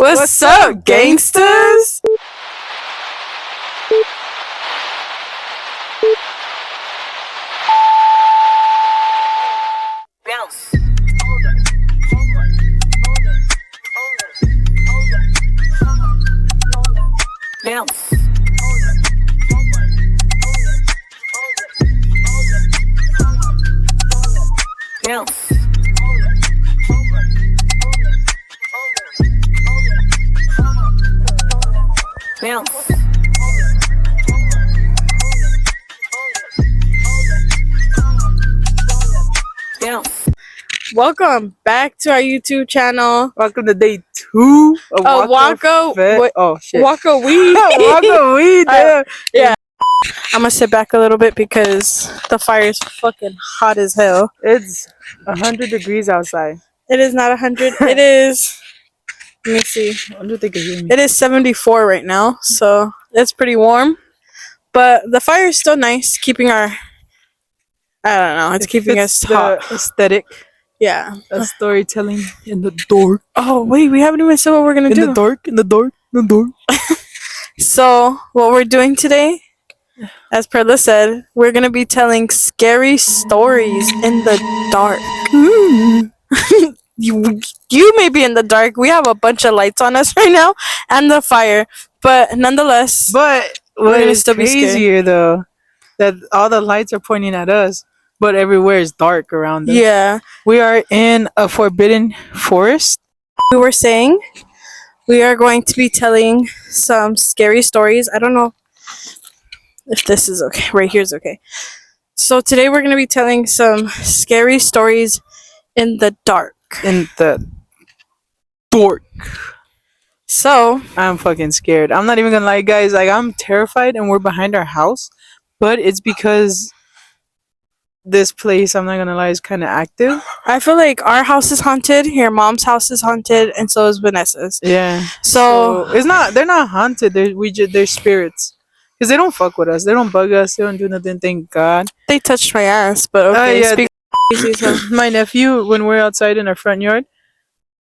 What's up, gangsters? Bounce. Bounce. Bounce. Bounce. Bounce. Welcome back to our YouTube channel. Welcome to day 2 of WAKAWEEN. Oh shit. WAKAWEEN. WAKAWEEN. Yeah. I'm gonna sit back a little bit because the fire is fucking hot as hell. It's 100 degrees outside. It is not 100. It is. Let me see. I wonder if they can hear me. It is 74 right now, so it's pretty warm. But the fire is still nice, keeping our. I don't know. It's keeping us hot. The aesthetic. Yeah. A storytelling in the dark. Oh wait, we haven't even said what we're gonna do. In the dark. In the dark. In the dark. So what we're doing today, as Perla said, we're gonna be telling scary stories in the dark. You may be in the dark. We have a bunch of lights on us right now and the fire, but nonetheless, But We're what gonna is still be scared. crazier though, that all the lights are pointing at us, but everywhere is dark around us. yeah, We are in a forbidden forest. we were saying we are going to be telling some scary stories. I don't know if this is okay. Right here's okay. So today we're gonna be telling some scary stories in the dark. In the dark. So I'm fucking scared. I'm not even gonna lie, guys. Like, I'm terrified, and we're behind our house, but it's because this place, I'm not gonna lie, is kind of active. I feel like our house is haunted, your mom's house is haunted, and so is Vanessa's. Yeah. So it's not. They're not haunted. They're spirits. Cause they don't fuck with us. They don't bug us. They don't do nothing. Thank God. they touched my ass, but okay. yeah, Speak crazy, so. My nephew, when we're outside in our front yard,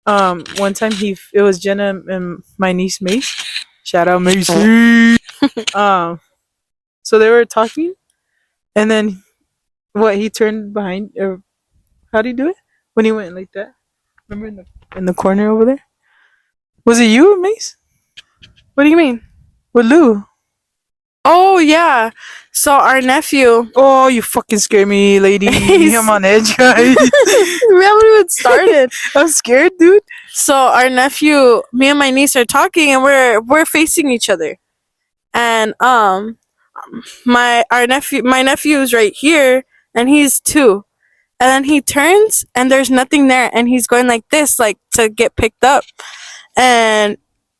one time it was Jenna and my niece Mace. Shout out Mace. So they were talking, and then he turned behind, or how do you do it when he went like that? Remember in the corner over there? Was it you, Mace? What do you mean? With Lou? Oh yeah. So our nephew. Oh, you fucking scare me, lady. I'm on edge, guys. We haven't even started. I'm scared, dude. So our nephew, me and my niece are talking, and we're facing each other, and my nephew's right here, and he's 2, and then he turns, and there's nothing there, and he's going like this, like to get picked up, and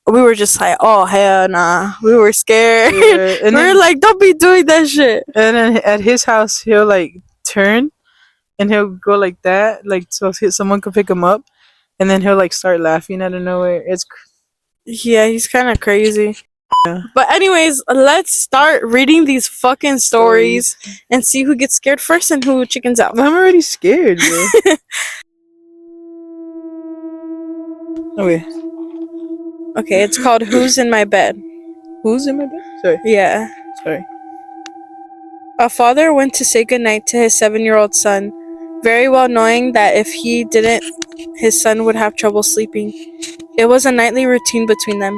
we were just like, oh hell nah, we were scared. Yeah, and we were like, don't be doing that shit. And then at his house, he'll like turn, and he'll go like that, like so someone could pick him up, and then he'll like start laughing out of nowhere. Yeah, he's kind of crazy. Yeah. But anyways, let's start reading these fucking stories and see who gets scared first and who chickens out. I'm already scared, bro. Okay. Okay, it's called Who's in My Bed? Who's in my bed? Sorry. Yeah. Sorry. A father went to say goodnight to his 7-year-old son, very well knowing that if he didn't, his son would have trouble sleeping. It was a nightly routine between them.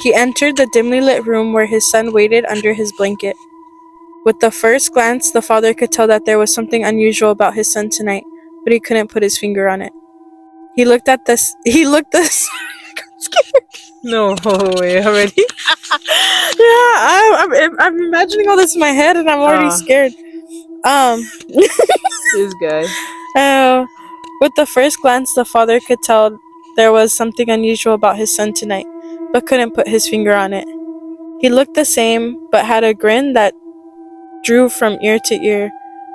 He entered the dimly lit room where his son waited under his blanket. With the first glance, the father could tell that there was something unusual about his son tonight, but he couldn't put his finger on it. He looked this. No way already. Yeah, I'm imagining all this in my head, and I'm already scared. This guy. With the first glance, the father could tell there was something unusual about his son tonight, but couldn't put his finger on it. He looked the same, but had a grin that drew from ear to ear.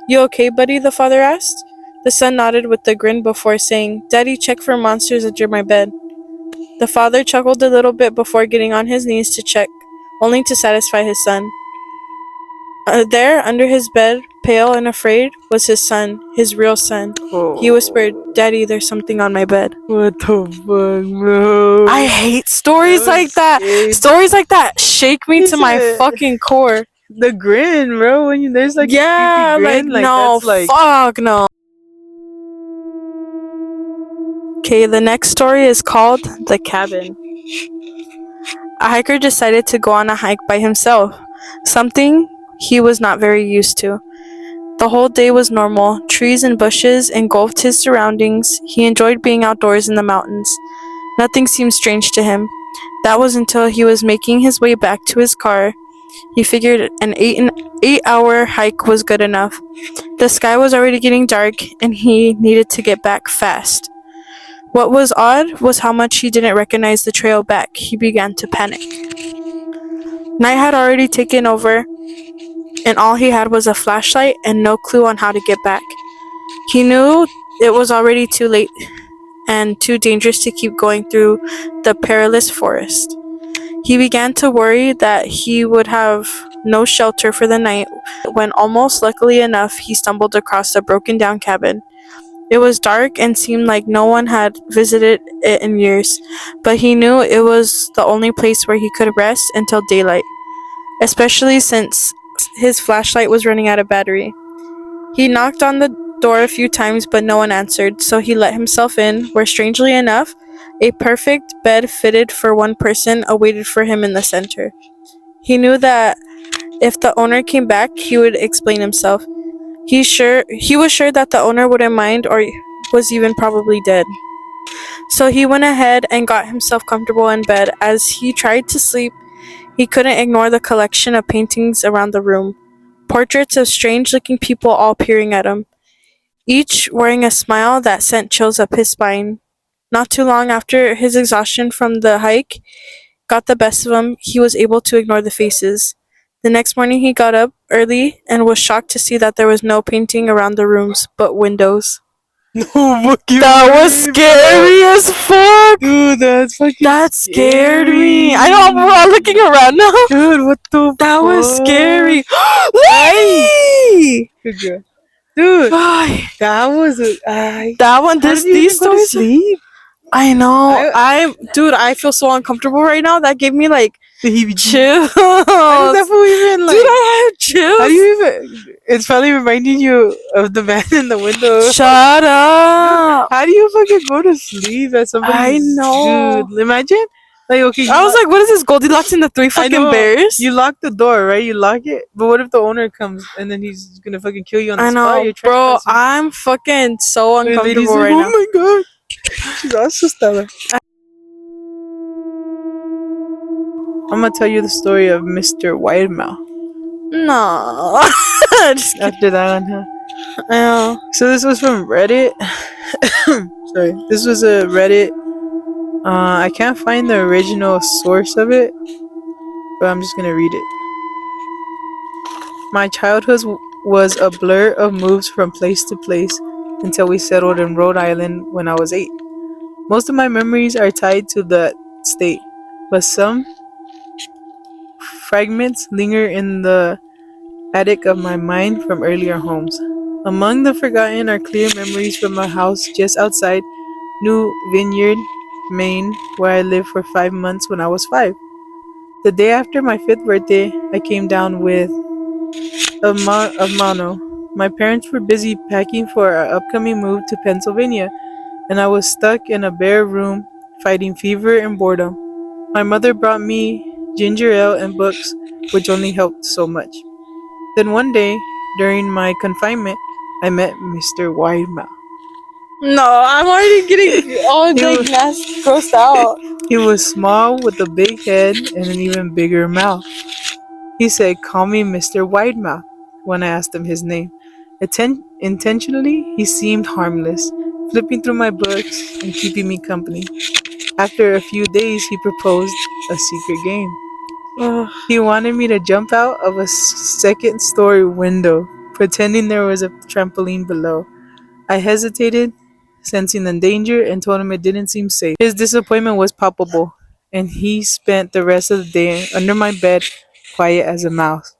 You okay, buddy? The father asked. The son nodded with the grin before saying, Daddy, check for monsters under my bed. The father chuckled a little bit before getting on his knees to check, only to satisfy his son. There, under his bed, pale and afraid, was his son, his real son. He whispered, "Daddy, there's something on my bed." What the fuck, bro? I hate stories That was like that. scary. Stories like that shake me He to my said- fucking core. The grin, bro. When you, there's like Yeah, a creepy grin, like no, that's like fuck no. Okay, the next story is called The Cabin. A hiker decided to go on a hike by himself, something he was not very used to. The whole day was normal. Trees and bushes engulfed his surroundings. He enjoyed being outdoors in the mountains. Nothing seemed strange to him. That was until he was making his way back to his car. He figured an 8-hour hike was good enough. The sky was already getting dark, and he needed to get back fast. What was odd was how much he didn't recognize the trail back. He began to panic. Night had already taken over, and all he had was a flashlight and no clue on how to get back. He knew it was already too late and too dangerous to keep going through the perilous forest. He began to worry that he would have no shelter for the night when, almost luckily enough, he stumbled across a broken down cabin. It was dark and seemed like no one had visited it in years, but he knew it was the only place where he could rest until daylight, especially since his flashlight was running out of battery. He knocked on the door a few times, but no one answered, so he let himself in, where strangely enough, a perfect bed fitted for one person awaited for him in the center. He knew that if the owner came back, he would explain himself. He was sure that the owner wouldn't mind or was even probably dead. So he went ahead and got himself comfortable in bed. As he tried to sleep, he couldn't ignore the collection of paintings around the room. Portraits of strange-looking people all peering at him, each wearing a smile that sent chills up his spine. Not too long after his exhaustion from the hike got the best of him, he was able to ignore the faces. The next morning he got up early and was shocked to see that there was no painting around the rooms, but windows. no fucking That was way, scary as fuck! bro. Dude, that's fucking That scared me. scary. I know we're all looking around now. Dude, what the That was fuck? scary. Lady! Good girl. Dude, Ay, that was that one, how did you these even go to stories. sleep? I know. Dude, I feel so uncomfortable right now. That gave me like The heebie chills. How does that fool even like? Dude, I have chills. How do you even? It's probably reminding you of the man in the window. Shut up. How do you fucking go to sleep at somebody's? I know. Dude, imagine. Like, okay. I was like, what is this, Goldilocks and the Three Fucking know. Bears? You lock the door, right? You lock it. But what if the owner comes and then he's gonna fucking kill you on the I spot? know, You're bro. trespassing. I'm fucking so And the lady's uncomfortable like, right oh now. my god. She's asustada. I'm gonna tell you the story of Mr. Widemouth. No. Just kidding. After that one, huh? Yeah. So this was from Reddit. Sorry, this was a Reddit. I can't find the original source of it, but I'm just gonna read it. My childhood was a blur of moves from place to place until we settled in Rhode Island when I was 8. Most of my memories are tied to that state, but some fragments linger in the attic of my mind from earlier homes. Among the forgotten are clear memories from a house just outside New Vineyard, Maine, where I lived for 5 months when I was 5. The day after my 5th birthday, I came down with a mono. My parents were busy packing for our upcoming move to Pennsylvania, and I was stuck in a bare room fighting fever and boredom. My mother brought me ginger ale and books, which only helped so much. Then one day, during my confinement, I met Mr. Widemouth. No, I'm already getting all like nasty, grossed out. He was small with a big head and an even bigger mouth. He said, "Call me Mr. Widemouth," when I asked him his name. Intentionally, he seemed harmless, flipping through my books and keeping me company. After a few days, he proposed a secret game. Ugh. He wanted me to jump out of a second-story window, pretending there was a trampoline below. I hesitated, sensing the danger, and told him it didn't seem safe. His disappointment was palpable, and he spent the rest of the day under my bed, quiet as a mouse.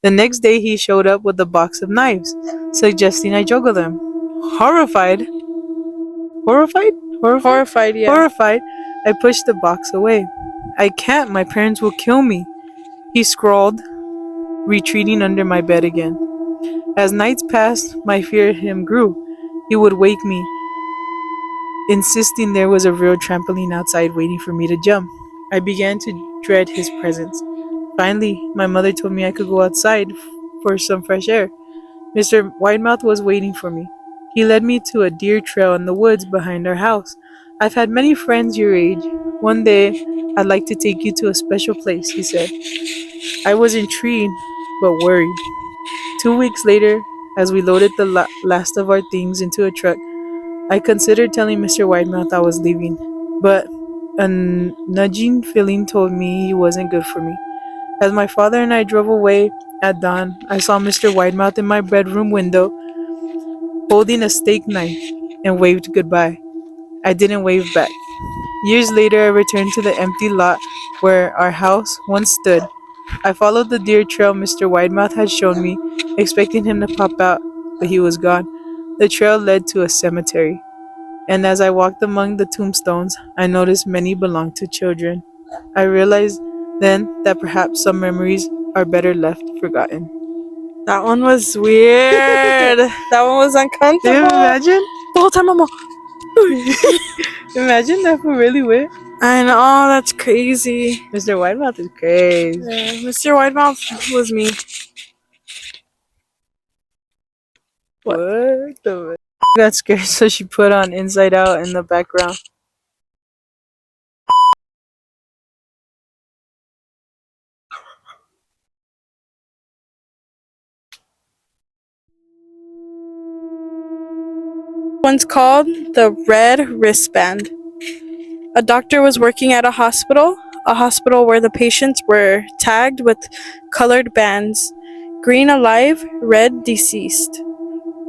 The next day, he showed up with a box of knives, suggesting I juggle them. Horrified, horrified, horrified, Horrified, yeah. horrified, I pushed the box away. I can't, my parents will kill me, he scrawled, retreating under my bed again. As nights passed, my fear of him grew. He would wake me, insisting there was a real trampoline outside waiting for me to jump. I began to dread his presence. Finally, my mother told me I could go outside for some fresh air. Mr. Widemouth was waiting for me. He led me to a deer trail in the woods behind our house. I've had many friends your age. One day, I'd like to take you to a special place, he said. I was intrigued, but worried. 2 weeks later, as we loaded the last of our things into a truck, I considered telling Mr. Widemouth I was leaving, but a nudging feeling told me he wasn't good for me. As my father and I drove away at dawn, I saw Mr. Widemouth in my bedroom window holding a steak knife and waved goodbye. I didn't wave back. Years later, I returned to the empty lot where our house once stood. I followed the deer trail Mr. Widemouth had shown me, expecting him to pop out, but he was gone. The trail led to a cemetery, and as I walked among the tombstones, I noticed many belonged to children. I realized then that perhaps some memories are better left forgotten. That one was weird. That one was Can you uncomfortable. imagine? The whole time I'm all, Imagine that for really weird. I know, that's crazy. Mr. Widemouth is crazy. Yeah, Mr. Widemouth was me. What the? Got scared, so she put on Inside Out in the background. One's called the Red Wristband. A doctor was working at a hospital where the patients were tagged with colored bands: green alive, red deceased.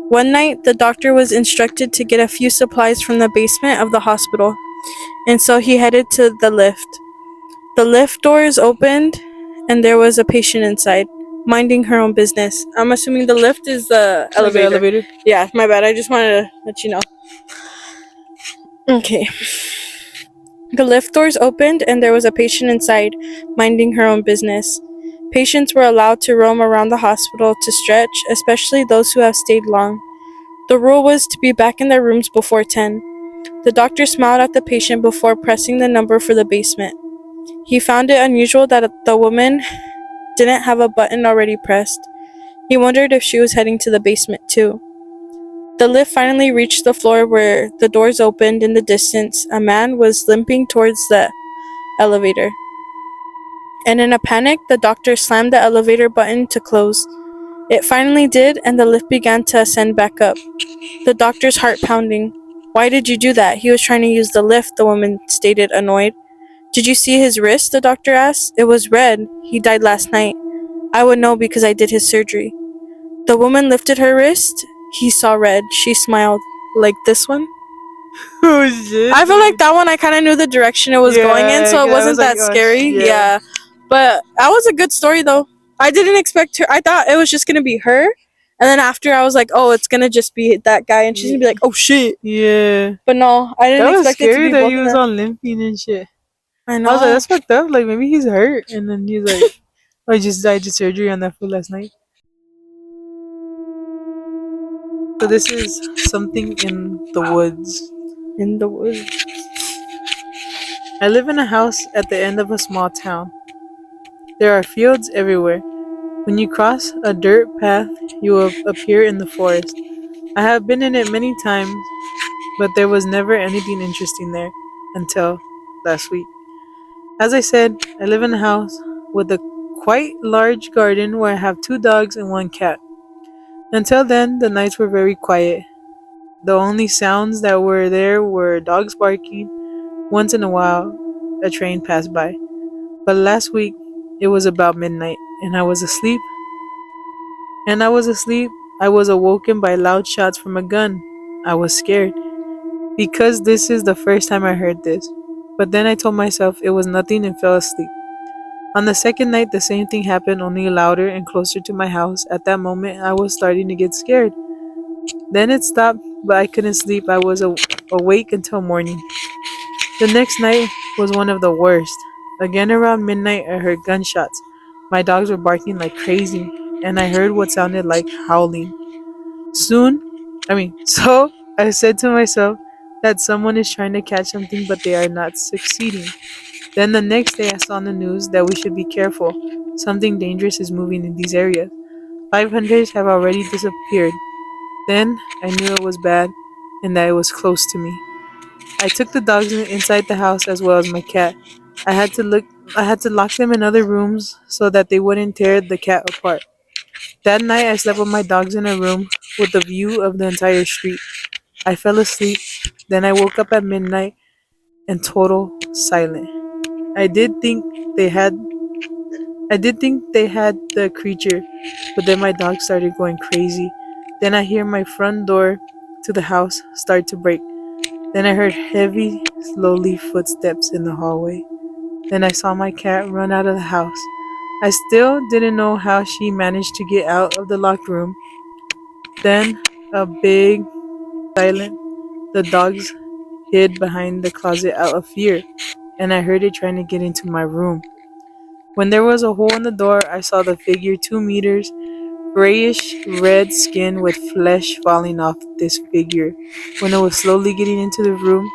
One night, the doctor was instructed to get a few supplies from the basement of the hospital, and so he headed to the lift. The lift doors opened, and there was a patient inside, minding her own business. I'm assuming the lift is the elevator. Like the elevator. Yeah, my bad. I just wanted to let you know. Okay. The lift doors opened, and there was a patient inside, minding her own business. Patients were allowed to roam around the hospital to stretch, especially those who have stayed long. The rule was to be back in their rooms before 10. The doctor smiled at the patient before pressing the number for the basement. He found it unusual that the woman didn't have a button already pressed. He wondered if she was heading to the basement too. The lift finally reached the floor where the doors opened. In the distance, a man was limping towards the elevator. And in a panic, the doctor slammed the elevator button to close. It finally did, and the lift began to ascend back up. The doctor's heart pounding. Why did you do that? He was trying to use the lift, the woman stated, annoyed. Did you see his wrist? The doctor asked. It was red. He died last night. I would know because I did his surgery. The woman lifted her wrist. He saw red. She smiled. Like this one? Oh shit. I feel like that one I kind of knew the direction it was going in, so it wasn't that scary. Yeah. But that was a good story, though. I didn't expect her. I thought it was just going to be her. And then after, I was like, oh, it's going to just be that guy. And she's going to be like, oh, shit. Yeah. But no, I didn't That was expect it to scary be that both he of was them. all limping and shit. I know. I was like, that's fucked up. Like, maybe he's hurt. And then he's like, I just died of surgery on that foot last night. So this is something in the woods. In the woods. I live in a house at the end of a small town. There are fields everywhere. When you cross a dirt path, you will appear in the forest. I have been in it many times, but there was never anything interesting there until last week. As I said, I live in a house with a quite large garden where I have 2 dogs and 1 cat. Until then, the nights were very quiet. The only sounds that were there were dogs barking. Once in a while, a train passed by. But last week, it was about midnight, and I was asleep. I was awoken by loud shots from a gun. I was scared, because this is the first time I heard this. But then I told myself it was nothing and fell asleep. On the second night, the same thing happened, only louder and closer to my house. At that moment, I was starting to get scared. Then it stopped, but I couldn't sleep. I was awake until morning. The next night was one of the worst. Again, around midnight, I heard gunshots. My dogs were barking like crazy, and I heard what sounded like howling. So I said to myself that someone is trying to catch something, but they are not succeeding. Then the next day, I saw on the news that we should be careful. Something dangerous is moving in these areas. 500 have already disappeared. Then I knew it was bad and that it was close to me. I took the dogs inside the house as well as my cat. I had to look I had to lock them in other rooms so that they wouldn't tear the cat apart. That night I slept with my dogs in a room with a view of the entire street. I fell asleep. Then I woke up at midnight in total silence. I did think they had the creature, but then my dog started going crazy. Then I hear my front door to the house start to break. Then I heard heavy, slowly footsteps in the hallway. Then I saw my cat run out of the house. I still didn't know how she managed to get out of the locked room. Then a big silence. The dogs hid behind the closet out of fear, and I heard it trying to get into my room. When there was a hole in the door, I saw the figure 2 meters, grayish red skin with flesh falling off this figure when it was slowly getting into the room.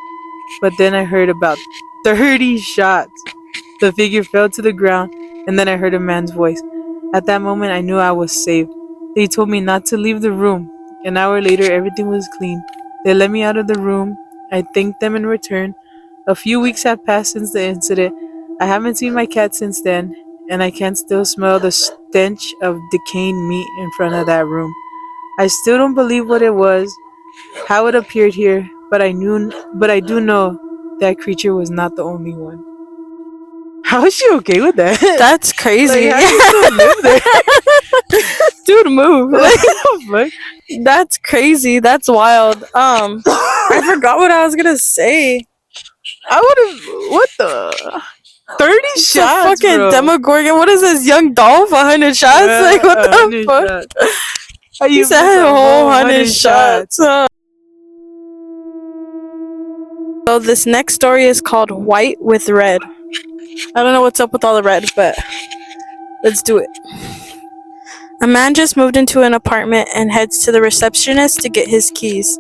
But then I heard about 30 shots. The figure fell to the ground, and then I heard a man's voice. At that moment, I knew I was saved. They told me not to leave the room. An hour later, everything was clean. They let me out of the room. I thanked them in return. A few weeks have passed since the incident. I haven't seen my cat since then, and I can still smell the stench of decaying meat in front of that room. I still don't believe what it was, how it appeared here, but I do know that creature was not the only one. How is she okay with that? That's crazy. Like, how do you still live there? Dude, move. What the fuck? That's crazy. That's wild. I forgot what I was gonna say. I would have. What the? 30 It's a shots, fucking bro. Demogorgon. What is this, young dolph? 100 shots? Yeah, Like, what the 100 fuck? shots. How He you said miss a whole 100 100 shots. So this next story is called White with Red. I don't know what's up with all the red, but let's do it. A man just moved into an apartment and heads to the receptionist to get his keys.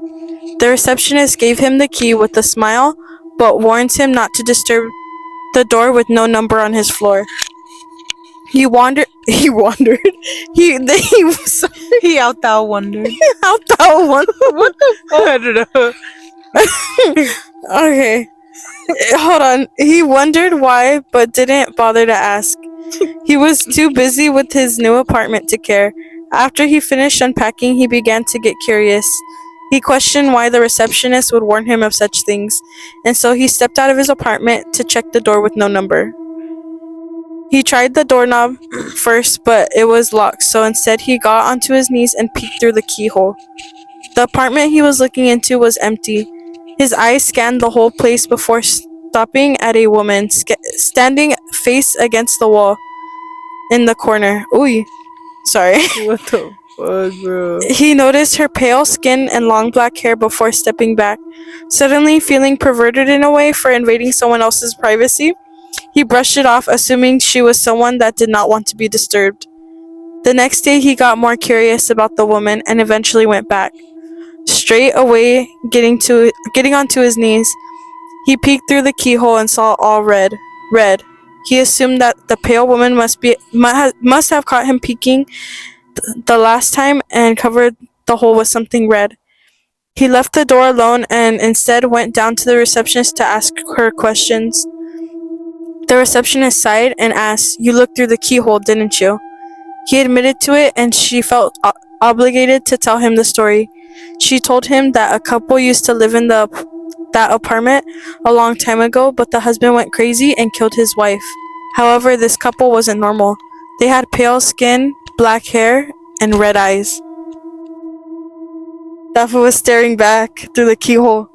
The receptionist gave him the key with a smile, but warns him not to disturb the door with no number on his floor. He wandered. He He out thou wondered. out that one. What the fuck? I don't know. Okay. Hold on. He wondered why, but didn't bother to ask. He was too busy with his new apartment to care. After he finished unpacking, he began to get curious. He questioned why the receptionist would warn him of such things, and so he stepped out of his apartment to check the door with no number. He tried the doorknob first, but it was locked, so instead he got onto his knees and peeked through the keyhole. The apartment he was looking into was empty. His eyes scanned the whole place before stopping at a woman standing face against the wall in the corner. Ooh, sorry. What the fuck, bro? He noticed her pale skin and long black hair before stepping back. Suddenly feeling perverted in a way for invading someone else's privacy, he brushed it off, assuming she was someone that did not want to be disturbed. The next day he got more curious about the woman and eventually went back. Straight away, getting onto his knees, he peeked through the keyhole and saw all red. Red. He assumed that the pale woman must have caught him peeking the last time and covered the hole with something red. He left the door alone and instead went down to the receptionist to ask her questions. The receptionist sighed and asked, "You looked through the keyhole, didn't you?" He admitted to it, and she felt obligated to tell him the story. She told him that a couple used to live in that apartment a long time ago, but the husband went crazy and killed his wife. However, this couple wasn't normal. They had pale skin, black hair, and red eyes. Dafa was staring back through the keyhole.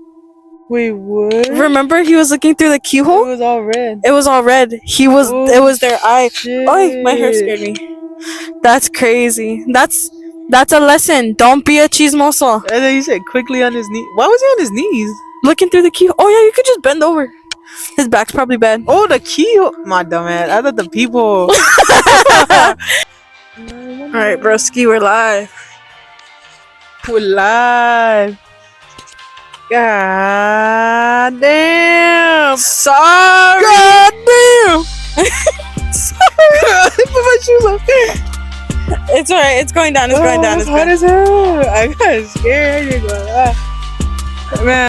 Wait, what? Remember, he was looking through the It keyhole. was all red. It was all red. It was their eye. Shit. Oh, my hair scared me. That's crazy. That's a lesson. Don't be a chismoso. And then he said quickly on his knee. Why was he on his knees? Looking through the keyhole. Oh yeah, you could just bend over. His back's probably bad. Oh, the keyhole. My dumb ass. I thought the people. All right, broski, we're live. We're live. God damn. Sorry. God damn. Put my shoes on. It's alright. It's going down. It's going down. It's It's hot going. as hell. I got scared. Man.